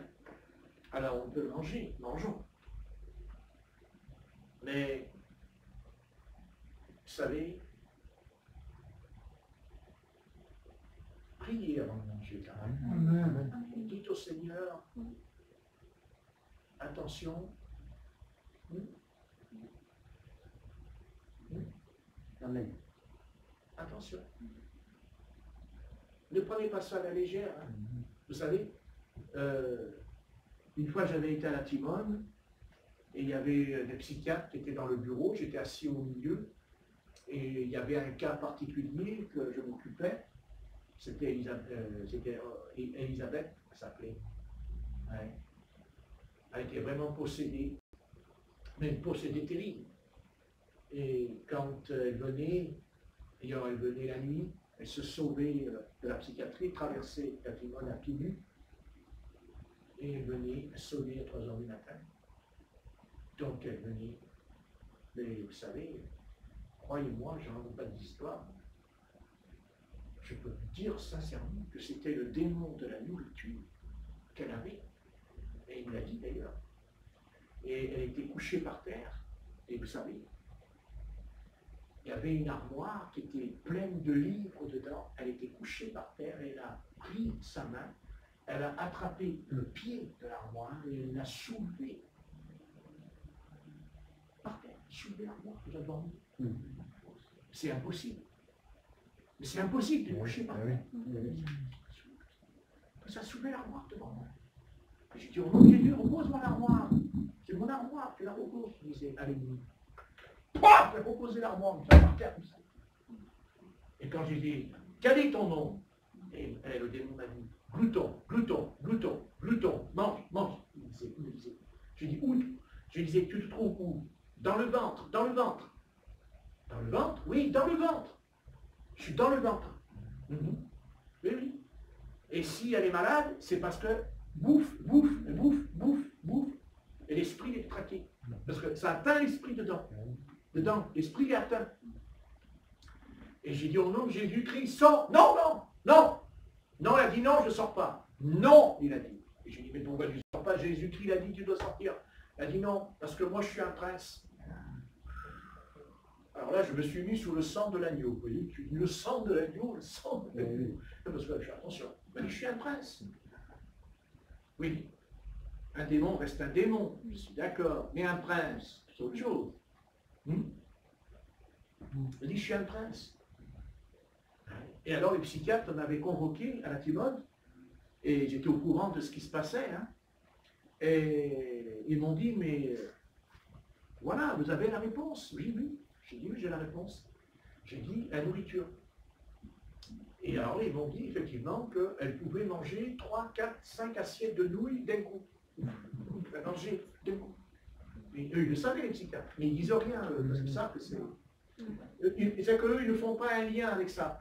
Alors on peut manger, mangeons. Mais, vous savez, priez avant de manger quand même. Amen. Dites au Seigneur, attention. Amen. Attention. Ne prenez pas ça à la légère. Hein. Vous savez, une fois j'avais été à la Timone, et il y avait des psychiatres qui étaient dans le bureau, j'étais assis au milieu, et il y avait un cas particulier que je m'occupais. C'était Elisabeth, elle s'appelait. Ouais. Elle était vraiment possédée, mais une possédée terrible. Et quand elle venait la nuit, elle se sauvait de la psychiatrie, traversait la Timone à pieds nus, et elle venait sonner à 3 h du matin. Donc elle venait, mais vous savez, croyez-moi, je n'en ai pas d'histoire. Je peux vous dire sincèrement que c'était le démon de la nourriture qu'elle avait. Et il me l'a dit d'ailleurs. Et elle était couchée par terre. Et vous savez, il y avait une armoire qui était pleine de livres dedans. Elle était couchée par terre et elle a pris sa main. Elle a attrapé le pied de l'armoire et elle l'a soulevé. Par terre, soulevé l'armoire, elle a dormi. C'est impossible. Mais c'est impossible de coucher par terre. Ça a soulevé l'armoire devant moi. J'ai dit, oh mon Dieu, repose-moi l'armoire. C'est mon armoire, tu la reposes. Je disais, allez-y. Paf, j'ai reposé l'armoire, ça par terre comme ça. Et quand j'ai dit, quel est ton nom? Et le démon m'a dit, glouton, glouton, glouton, glouton, mange, mange. Il me disait. Je dis, où? Je lui disais, tu te trouves où? Dans le ventre, dans le ventre. Dans le ventre? Oui, dans le ventre. Je suis dans le ventre. Oui, oui. Et si elle est malade, c'est parce que bouffe, bouffe, bouffe, bouffe, bouffe. Et l'esprit est traqué. Parce que ça atteint l'esprit dedans. Dedans, l'esprit est atteint. Et j'ai dit au nom de Jésus-Christ, sors. Non, non, non. Non, elle a dit non, je ne sors pas. Non, il a dit. Et j'ai dit, mais pourquoi tu ne sors pas? Jésus-Christ a dit, tu dois sortir. Elle a dit non, parce que moi je suis un prince. Alors là, je me suis mis sous le sang de l'agneau. Vous voyez, le sang de l'agneau, le sang de l'agneau. Parce que je fais attention. Mais je suis un prince. Oui. Un démon reste un démon, je suis d'accord. Mais un prince, c'est autre chose. Je dis, je suis un prince. Et alors les psychiatres m'avaient convoqué à la Timone, et j'étais au courant de ce qui se passait. Hein. Et ils m'ont dit, mais voilà, vous avez la réponse. Oui, oui. J'ai dit, oui, j'ai la réponse. J'ai dit, la nourriture. Et alors ils m'ont dit effectivement qu'elle pouvait manger 3, 4, 5 assiettes de nouilles d'un coup. Elle manger d'un coup. Et eux, ils le savaient, les psychiatres. Mais ils ne disent rien, parce que ça, c'est... C'est qu'eux, ils ne font pas un lien avec ça.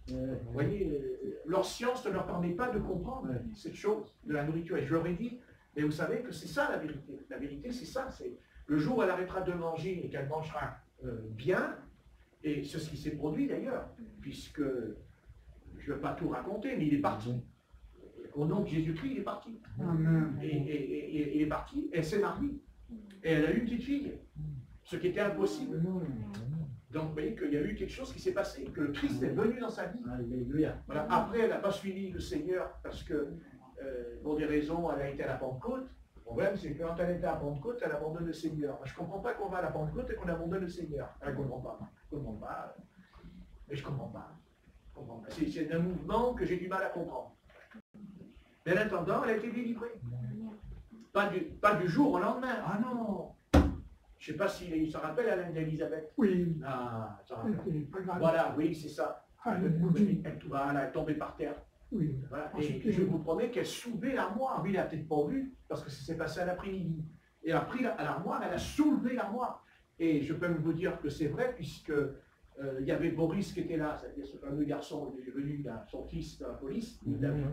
Vous voyez, leur science ne leur permet pas de comprendre cette chose de la nourriture. Et je leur ai dit, mais vous savez que c'est ça la vérité. La vérité, c'est ça. C'est le jour où elle arrêtera de manger et qu'elle mangera bien, et c'est ce qui s'est produit d'ailleurs, puisque, je ne vais pas tout raconter, mais il est parti. Au nom de Jésus-Christ, il est parti. Et il est parti, elle s'est mariée. Et elle a eu une petite fille, ce qui était impossible. Donc vous voyez qu'il y a eu quelque chose qui s'est passé, que le Christ est venu dans sa vie. Voilà. Après, elle n'a pas suivi le Seigneur parce que, pour des raisons, elle a été à la Pentecôte. Bon, problème, c'est que quand elle était à Pentecôte, elle abandonne le Seigneur. Je ne comprends pas qu'on va à la Pentecôte et qu'on abandonne le Seigneur. Elle ne comprend pas. Je ne comprends pas. Mais je ne comprends pas. C'est un mouvement que j'ai du mal à comprendre. Mais en attendant, elle a été délivrée. Pas du jour au lendemain. Ah non. Je ne sais pas s'il se rappelle Alain d'Elisabeth. Oui. Ah, ça rappelle. Voilà, oui, c'est ça. Elle est tombée par terre. Oui. Voilà. Et je vous promets qu'elle soulevait l'armoire. Lui, il n'a peut-être pas vu, parce que ça s'est passé à l'après-midi. Et elle a pris l'armoire, elle a soulevé l'armoire. Et je peux même vous dire que c'est vrai, puisque il y avait Boris qui était là, c'est-à-dire ce fameux garçon qui est venu, là, son fils dans la police, il l'a vu.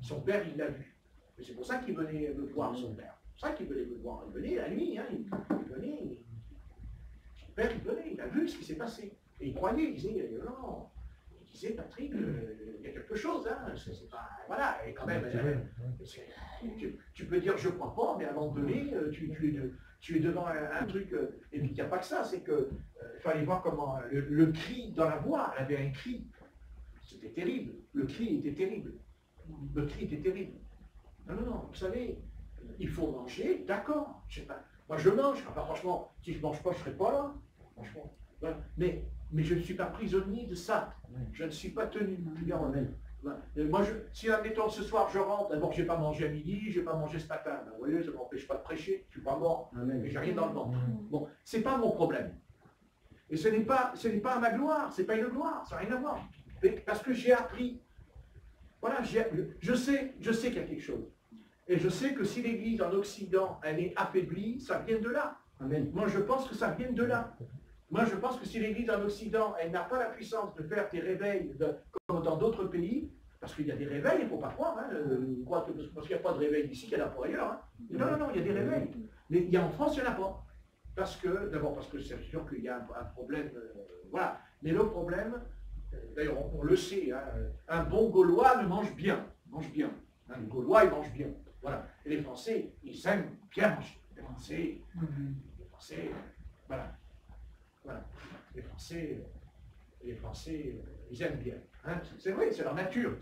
Son père, il l'a vu. Et c'est pour ça qu'il venait me voir, son père. C'est pour ça qu'il venait me voir. Il venait la nuit, hein, il venait. Son père, il venait, il a vu ce qui s'est passé. Et il croyait, il disait, non. Il disait, Patrick, il y a quelque chose, hein. C'est pas, voilà, et quand même, tu peux dire, je crois pas, mais à un moment donné, tu es devant un truc, et puis il n'y a pas que ça, c'est que il fallait voir comment le cri dans la voix, elle avait un cri. C'était terrible. Le cri était terrible. Le cri était terrible. Non, vous savez, il faut manger, d'accord. Je sais pas. Moi, je mange. Enfin, franchement, si je ne mange pas, je ne serai pas là. Franchement. Voilà. Mais je ne suis pas prisonnier de ça. Je ne suis pas tenu. Moi, si, admettons, ce soir, je rentre, d'abord, je n'ai pas mangé à midi, je n'ai pas mangé ce matin. Ben, vous voyez, ça ne m'empêche pas de prêcher. Je ne suis pas mort. Mais j'ai rien dans le ventre. Bon, ce n'est pas mon problème. Et ce n'est pas à ma gloire. Ce n'est pas une gloire. Ça n'a rien à voir. Parce que j'ai appris. Voilà, je sais qu'il y a quelque chose. Et je sais que si l'Église en Occident, elle est affaiblie, ça vient de là. Amen. Moi, je pense que ça vient de là. Moi, je pense que si l'Église en Occident, elle n'a pas la puissance de faire des réveils comme dans d'autres pays, parce qu'il y a des réveils, il ne faut pas croire, hein, parce qu'il n'y a pas de réveil ici, il n'y en a pas ailleurs. Hein. Non, il y a des réveils. Mais en France, il n'y en a pas. D'abord parce que c'est sûr qu'il y a un problème, voilà. Mais le problème, d'ailleurs, on le sait, hein, un bon Gaulois mange bien. Un Gaulois, il mange bien. Voilà. Et les Français, ils aiment bien manger. Les Français, voilà. Les Français, ils aiment bien. Hein. C'est vrai, c'est leur nature.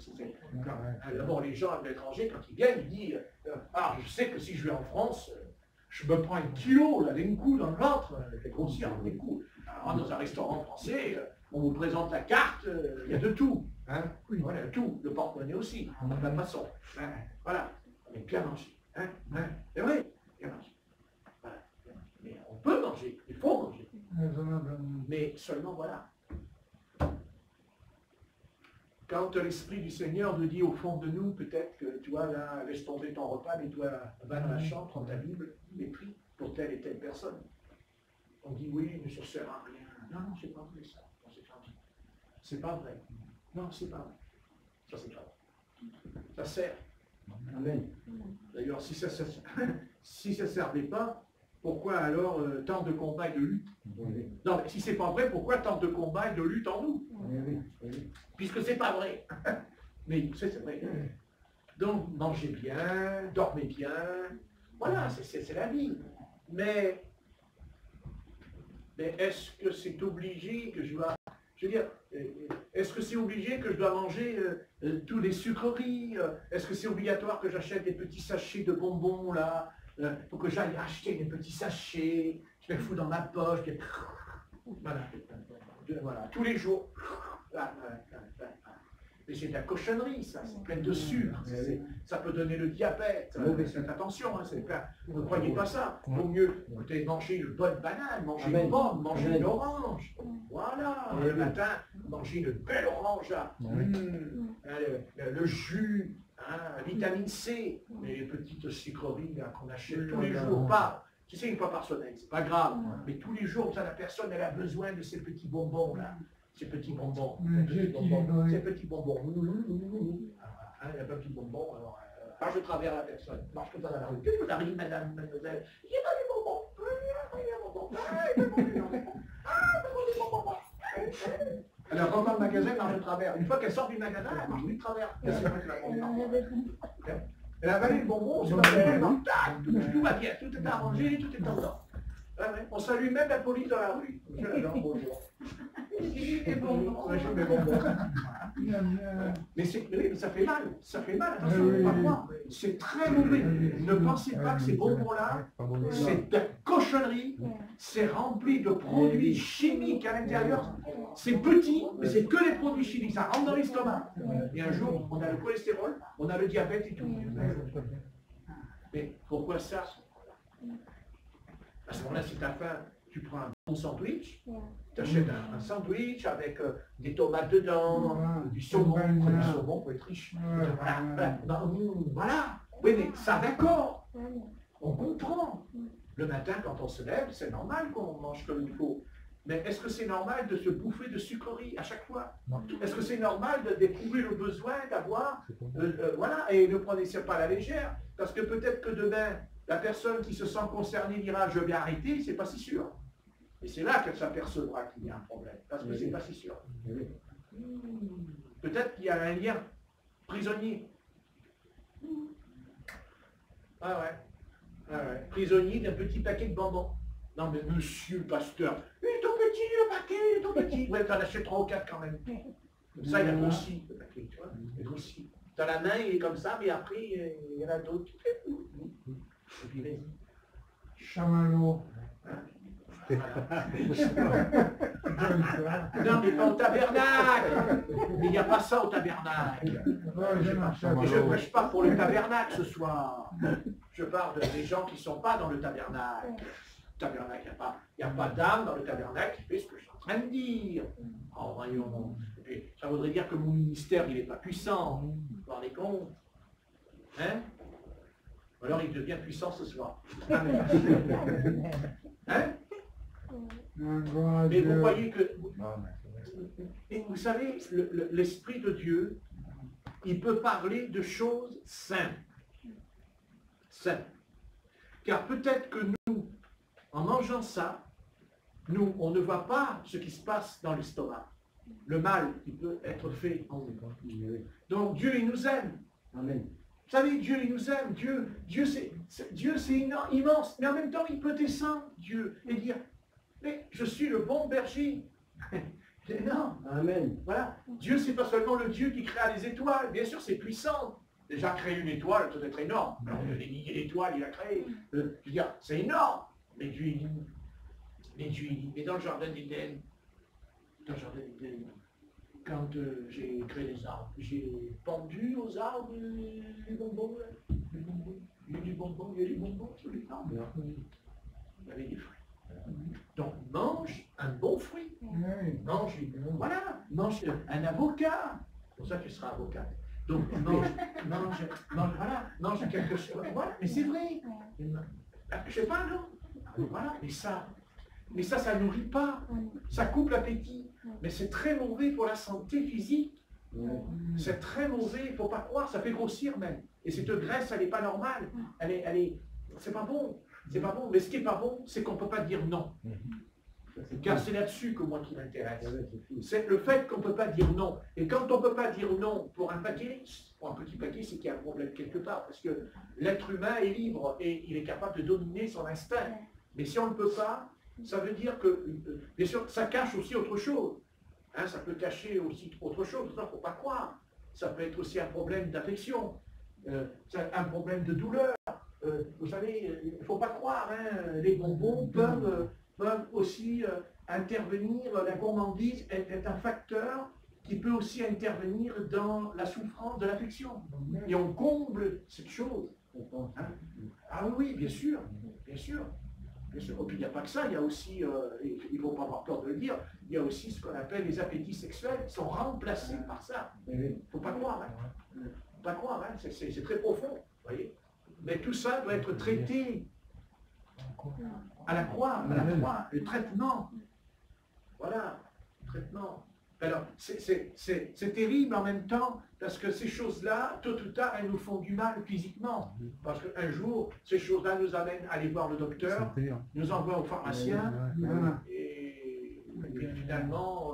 D'abord, les gens à l'étranger, quand ils viennent, ils disent je sais que si je vais en France, je me prends 1 kilo, là, d'un coup dans le ventre, fait grossir d'un coup. Alors, dans un restaurant français, on vous présente la carte, il y a de tout. Hein. Oui. Voilà, tout. Le porte-monnaie aussi, de la même façon. Hein. Voilà. Mais bien manger. Hein. C'est vrai, bien manger. Voilà. Mais on peut manger, il faut manger. Mais seulement voilà. Quand l'Esprit du Seigneur nous dit au fond de nous, peut-être que tu vois, là, laisse tomber ton repas, mais toi, va dans la chambre, prends ta Bible, et prie pour telle et telle personne. On dit oui, mais ça ne sert à rien. Non, c'est pas vrai ça. C'est pas vrai. Non, c'est pas vrai. Ça, c'est pas vrai. Ça sert. Amen. D'ailleurs, si ça ne servait pas, pourquoi alors tant de combats et de lutte? Non, mais si c'est pas vrai, pourquoi tant de combats et de lutte en nous? Puisque c'est pas vrai. Mais c'est vrai. Donc, mangez bien, dormez bien. Voilà, c'est la vie. Mais est-ce que c'est obligé que je dois... Je veux dire, est-ce que c'est obligé que je dois manger tous les sucreries? Est-ce que c'est obligatoire que j'achète des petits sachets de bonbons, là? Il faut que j'aille acheter des petits sachets, je les fous dans ma poche, puis... Voilà, tous les jours. Mais c'est de la cochonnerie, ça, c'est plein de sucre, ça peut donner le diabète. Faites attention, hein, ne croyez pas ça. Il vaut mieux manger une bonne banane, manger une pomme, manger une orange. Voilà, le matin, manger une belle orange, là. Le jus, hein, vitamine C, les petites sucreries qu'on achète tous les jours, pas. Tu sais, une fois par semaine, c'est pas grave, mais tous les jours, ça, la personne, elle a besoin de ces petits bonbons, là. Ces petits bonbons. Ces petits bonbons. Il y a pas de petits bonbons, alors marche de travers la personne. Marche comme ça dans la rue. Qu'est-ce que vous arrivez, madame, mademoiselle? J'ai pas des bonbons. Alors, rentre dans le magasin, marche de travers. Une fois qu'elle sort du magasin, elle marche de travers. Elle a avalé le bonbon, c'est pas vrai, tout va bien, tout est arrangé, tout est en ordre. On salue même la police dans la rue. Je l'adore, bonjour. J'ai des bonbons. Mais oui, ça fait mal, attention, faut pas croire. C'est très mauvais. Ne pensez pas que ces bonbons-là, c'est de cochonnerie, c'est rempli de produits chimiques à l'intérieur. C'est petit, mais c'est que les produits chimiques, ça rentre dans l'estomac. Et un jour, on a le cholestérol, on a le diabète et tout. Mais pourquoi ça? À ce moment-là, si tu as faim, tu prends un bon sandwich, tu achètes un sandwich avec des tomates dedans, du saumon, du saumon pour être riche. Voilà. Oui, mais ça d'accord. On comprend. Le matin, quand on se lève, c'est normal qu'on mange comme il faut. Mais est-ce que c'est normal de se bouffer de sucreries à chaque fois? Est-ce que c'est normal d'éprouver le besoin d'avoir... voilà, et ne prenez ça pas à la légère. Parce que peut-être que demain, la personne qui se sent concernée dira « je vais arrêter », c'est pas si sûr. Et c'est là qu'elle s'apercevra qu'il y a un problème, parce que c'est pas si sûr. Peut-être qu'il y a un lien prisonnier. Ah ouais. Ah ouais. Prisonnier d'un petit paquet de bonbons. Non mais monsieur le pasteur, il est tout petit le paquet, il est tout petit. Ouais, t'en achètes 3 ou 4 quand même. Comme ça, il a grossi le paquet, tu vois. Il a grossi. Dans la main, il est comme ça, mais après, il y en a d'autres. Et puis vas-y. Chamallow. Non, mais pas au tabernacle. Mais il n'y a pas ça au tabernacle. Je ne prêche pas pour le tabernacle ce soir. Je parle des gens qui ne sont pas dans le tabernacle. Tabernacle, il n'y a pas d'âme dans le tabernacle qui fait ce que je suis en train de dire. Oh, voyons. Et ça voudrait dire que mon ministère, il n'est pas puissant. Vous vous rendez compte? Hein? Alors il devient puissant ce soir. Hein? Mais vous voyez que... Et vous savez, l'Esprit de Dieu, il peut parler de choses simples. Simples. Car peut-être que nous, en mangeant ça, nous, on ne voit pas ce qui se passe dans l'estomac. Le mal qui peut être fait en nous. Donc Dieu, il nous aime. Amen. Vous savez, Dieu, il nous aime. Dieu, c'est immense. Mais en même temps, il peut descendre, Dieu, et dire, mais je suis le bon berger. C'est énorme. Amen. Voilà. Dieu, c'est pas seulement le Dieu qui créa les étoiles. Bien sûr, c'est puissant. Déjà, créer une étoile, ça doit être énorme. Alors, des milliers d'étoiles, il a créé. Je veux dire, c'est énorme. Mais Dieu, il dit, mais dans le jardin d'Éden, quand j'ai créé les arbres, j'ai pendu aux arbres les bonbons, là. Les bonbons. Il y a du bonbon, il y a des bonbons sur les arbres. Il y avait des fruits. Donc mange un bon fruit. Mange, voilà, mange un avocat. C'est pour ça que tu seras avocat. Donc mange quelque chose. Voilà, mais c'est vrai. Je sais pas, non. Voilà, mais ça nourrit pas. Ça coupe l'appétit. Mais c'est très mauvais pour la santé physique. C'est très mauvais, il ne faut pas croire, ça fait grossir même. Et cette graisse, elle n'est pas normale. C'est pas bon. C'est pas bon. Mais ce qui n'est pas bon, c'est qu'on ne peut pas dire non. Car c'est là-dessus que moi qui m'intéresse. C'est le fait qu'on ne peut pas dire non. Et quand on ne peut pas dire non pour un paquet, pour un petit paquet, c'est qu'il y a un problème quelque part. Parce que l'être humain est libre et il est capable de dominer son instinct. Mais si on ne peut pas, ça veut dire que, bien sûr, ça cache aussi autre chose. Hein, ça peut cacher aussi autre chose, il ne faut pas croire. Ça peut être aussi un problème d'affection, un problème de douleur. Vous savez, il ne faut pas croire, hein, les bonbons peuvent aussi intervenir, la gourmandise est un facteur qui peut aussi intervenir dans la souffrance de l'affection. Et on comble cette chose. Hein. Ah oui, bien sûr, bien sûr. Et puis il n'y a pas que ça, il y a aussi, il ne faut pas avoir peur de le dire, il y a aussi ce qu'on appelle les appétits sexuels qui sont remplacés par ça. Il ne faut pas croire, hein. Faut pas croire, hein. C'est très profond, vous voyez. Mais tout ça doit être traité à la croix, le traitement. Voilà, le traitement. Alors, c'est terrible en même temps, parce que ces choses-là, tôt ou tard, elles nous font du mal physiquement. Parce qu'un jour, ces choses-là nous amènent à aller voir le docteur, nous envoient au pharmacien, et puis finalement...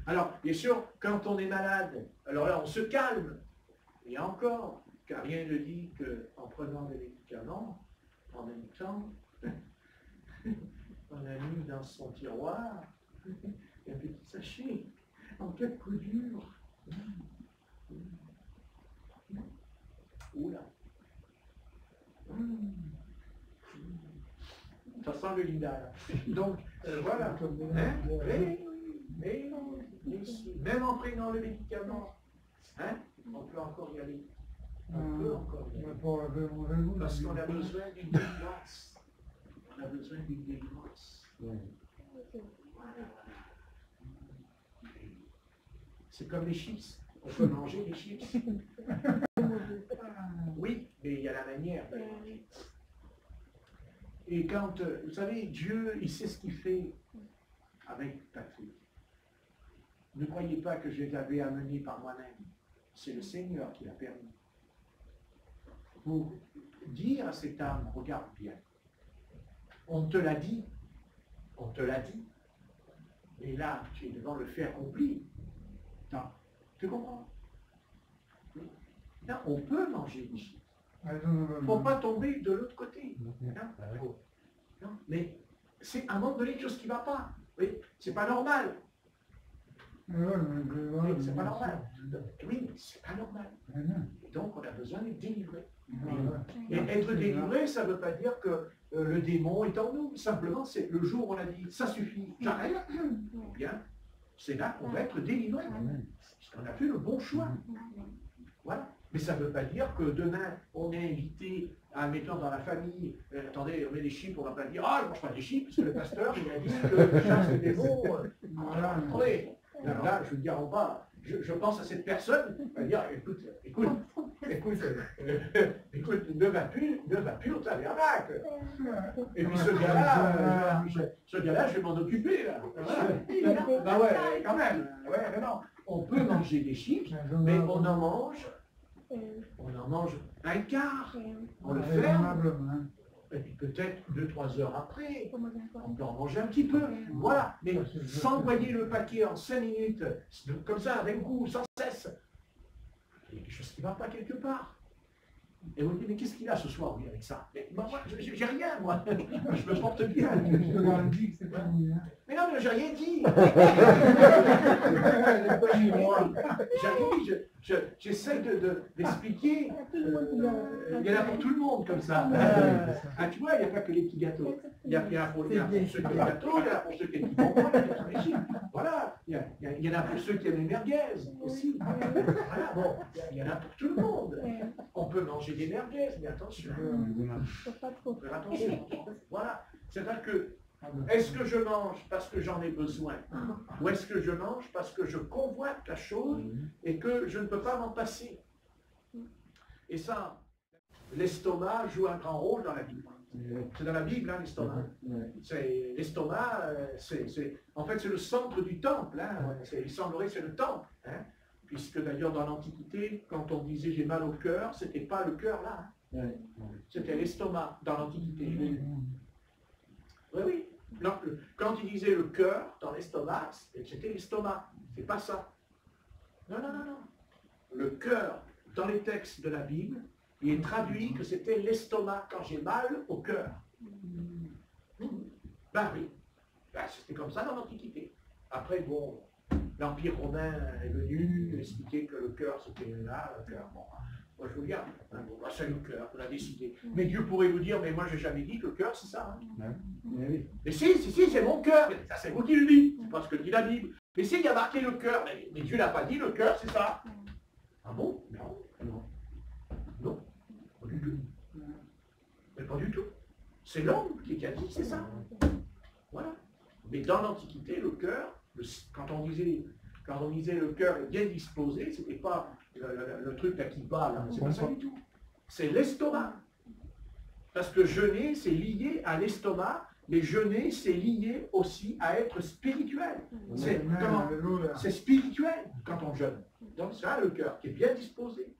Alors, bien sûr, quand on est malade, alors là, on se calme. Et encore, car rien ne dit qu'en prenant des médicaments, en même temps, on a mis dans son tiroir un petit sachet en cas de coup dur. le Linda. Donc, voilà. Hein? Mais même en prenant le médicament, hein, on peut encore y aller. On peut encore y aller. Parce qu'on a besoin d'une délivrance. On a besoin d'une délivrance. C'est comme les chips. On peut manger les chips. Oui, mais il y a la manière de manger. Et quand, vous savez, Dieu, il sait ce qu'il fait avec Patrick. Ne croyez pas que je l'avais amené par moi-même. C'est le Seigneur qui l'a permis. Pour dire à cette âme, regarde bien. On te l'a dit. On te l'a dit. Et là, tu es devant le fait accompli. Non. Tu comprends? Là, on peut manger des chips. Il ne faut pas tomber de l'autre côté. Non, mais c'est à un moment donné quelque chose qui ne va pas. Oui, c'est pas normal. Oui, c'est pas normal. Oui, c'est pas normal. Et donc, on a besoin d'être délivré. Et être délivré, ça ne veut pas dire que le démon est en nous. Simplement, c'est le jour où on a dit, ça suffit, j'arrête. Bien, c'est là qu'on va être délivré. Parce qu'on a fait le bon choix. Voilà. Mais ça ne veut pas dire que demain, on est invité, admettons dans la famille, attendez, on met des chips, on ne va pas dire, ah, je ne mange pas des chips, parce que le pasteur, il a dit que je chasse les démons. Voilà, attendez. Là, je veux dire, on va, je pense à cette personne, elle va dire, écoute, ne va plus au tabernacle. Et puis ce gars-là, je vais m'en occuper, là. Bah ouais, quand même. Ouais, mais non. On peut manger des chips, mais on en mange un quart. On le ferme. Et puis peut-être 2-3 heures après, on peut en manger un petit peu. Voilà. Mais s'envoyer le paquet en 5 minutes, comme ça, d'un coup, sans cesse, il y a quelque chose qui ne va pas quelque part. Et vous me dites, mais qu'est-ce qu'il a ce soir, oui, avec ça? Mais moi, j'ai rien, moi. Je me porte bien. Mais non, mais j'ai rien dit. J'ai rien dit. J'essaie d'expliquer. Il y en a pour tout le monde comme ça. Ah, tu vois, il n'y a pas que les petits gâteaux. Il y en a pour ceux qui aiment les gâteaux, il y en a pour ceux qui aiment les bonbons, il y en a pour les chips. Voilà. Il y en a pour ceux qui aiment les merguez aussi. Voilà, bon, il y en a pour tout le monde. On peut manger des merguez, mais attention. Faire attention. Voilà. C'est-à-dire que, est-ce que je mange parce que j'en ai besoin? Ou est-ce que je mange parce que je convoite la chose et que je ne peux pas m'en passer? Et ça, l'estomac joue un grand rôle dans la Bible. C'est dans la Bible, hein, l'estomac. L'estomac, en fait, c'est le centre du temple. Hein. Il semblerait que c'est le temple. Hein. Puisque d'ailleurs, dans l'Antiquité, quand on disait j'ai mal au cœur, c'était pas le cœur là. Hein. C'était l'estomac dans l'Antiquité. Oui, oui. Donc, quand il disait le cœur dans l'estomac, c'était l'estomac. C'est pas ça. Non, non, non, non. Le cœur, dans les textes de la Bible, il est traduit que c'était l'estomac quand j'ai mal au cœur. Ben oui. Ben, c'était comme ça dans l'Antiquité. Après, bon, l'Empire romain est venu expliquer que le cœur, c'était là, le cœur. Bon, moi, je vous dis, hein, bon, ben, c'est le cœur, on a décidé. Mais Dieu pourrait vous dire, mais moi, j'ai jamais dit que le cœur, c'est ça. Hein. Mais si, c'est mon cœur. Ça, c'est vous qui le dites. C'est pas ce que dit la Bible. Mais si, il y a marqué le cœur. Mais Dieu n'a pas dit le cœur, c'est ça. Ah bon? Non, non. Non, pas du tout. Mais pas du tout. C'est l'homme qui a dit, c'est ça. Voilà. Mais dans l'Antiquité, le cœur, quand on disait le cœur est bien disposé, c'était pas le truc là qui bat, là. C'est pas ça du tout. C'est l'estomac. Parce que jeûner, c'est lié à l'estomac, mais jeûner, c'est lié aussi à être spirituel. C'est spirituel quand on jeûne. Donc c'est le cœur qui est bien disposé.